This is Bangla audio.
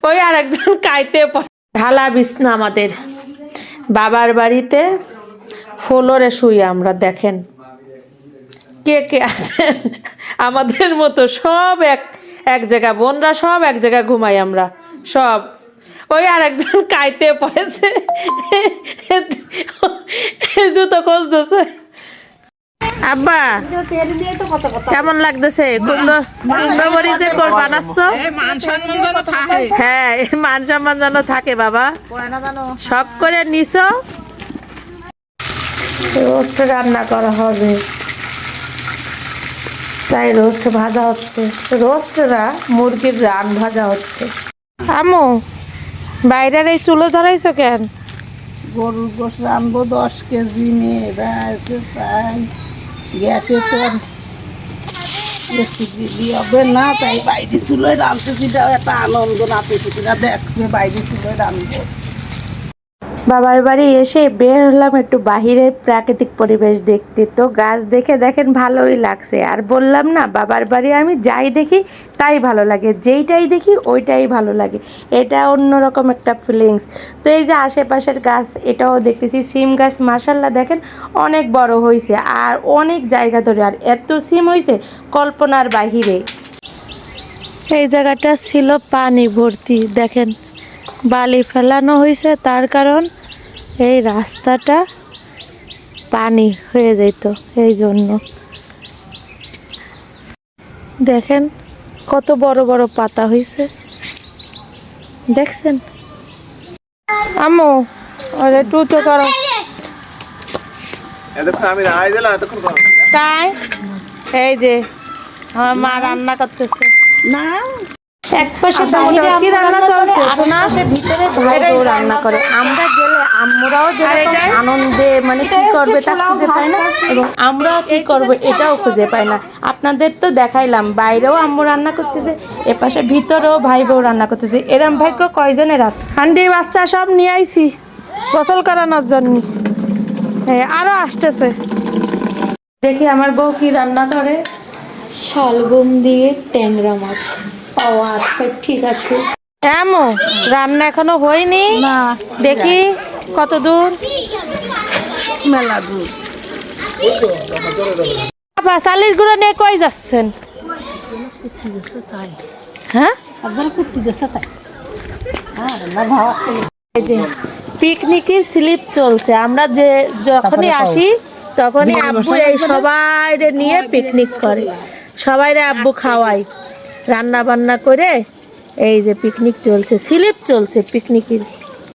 ওই আরেকজন কাইতে ঢালা বিছনা আমাদের বাবার বাড়িতে ফ্লোরে শুই আমরা। দেখেন কে কে আছেন আমাদের মতো সব এক এক জায়গা, বোনরা সব এক জায়গায় ঘুমাই আমরা সব। ওই আরেকজন কাইতে পড়েছে জুতো খুঁজতেছে। আব্বা কেমন লাগতেছে কুমড়ো বড়ি যে বানাচ্ছ? হ্যাঁ মান সম্মান যেন থাকে বাবা, শখ করে নিছো। রোস্ট রান্না করা হবে তাই রোস্ট ভাজা হচ্ছে, রোস্টরা মুরগির রান ভাজা হচ্ছে। আমু বাইরের এই চুলো ধরাইছো কেন? গরুর গোশ রানবো 10 কেজি, মেয়েরা আছে তাই গ্যাসে তো বেশি হবে না, তাই বাইরে চুলোয় রানতেছি। একটা আনন্দ, নাতিপুতিরা দেখবে বাইরে চুলোয় রানবো। বাবার বাড়ি এসে বের হলাম একটু বাহিরের প্রাকৃতিক পরিবেশ দেখতে। তো গাছ দেখে দেখেন ভালোই লাগছে। আর বললাম না বাবার বাড়ি আমি যাই দেখি তাই ভালো লাগে, যেইটাই দেখি ওইটাই ভালো লাগে, এটা অন্যরকম একটা ফিলিংস। তো এই যে আশেপাশের গাছ এটাও দেখতেছি, সিম গাছ মাশাল্লাহ দেখেন অনেক বড় হয়েছে আর অনেক জায়গা ধরে, আর এত সিম হয়েছে কল্পনার বাহিরে। এই জায়গাটা ছিল পানি ভর্তি, দেখেন বালি ফেলানো হয়েছে তার কারণ এই রাস্তাটা পানি হয়ে যেত, এই জন্য। দেখেন কত বড় বড় পাতা হয়েছে, দেখছেন? আম্মু আরে টু তো করো তাই। এই যে আমার মা রান্না করতেছে না এক পাশে কি রান্না চলছে, আশেপাশে ভিতরে ভাইও রান্না করে। আমরা গেলে আম্মুরাও যেরকম আনন্দে মানে কি করবে তা খুঁজে পায় না, এবং আমরাও কি করবো এটাও খুঁজে পাই না। আপনাদের তো দেখাইলাম বাইরেও আম্মু রান্না করতেছে, এপাশে ভিতরেও ভাই বউ রান্না করতেছে। এরম ভাগ্য কয়জনের আছে? হান্ডি বাচ্চা সব নিয়ে আইছি গোসল করানোর জন্য, আরো আসতেছে। দেখি আমার বউ কি রান্না করে। শালগম দিয়ে ট্যাংরা মাছ। ও আচ্ছা ঠিক আছে। এমন রান্না এখনো হয়নি? না দেখি কত দূর, মেলা দূর। বাবা চালের গুঁড়ো নিয়ে কই যাচ্ছেন? হ্যাঁ এই যে পিকনিকের স্লিপ চলছে, আমরা যে যখনই আসি তখনই আব্বু এই সবাই নিয়ে পিকনিক করে, সবাইরে আব্বু খাওয়াই রান্না বান্না করে। এই যে পিকনিক চলছে, স্লিপ চলছে পিকনিকের।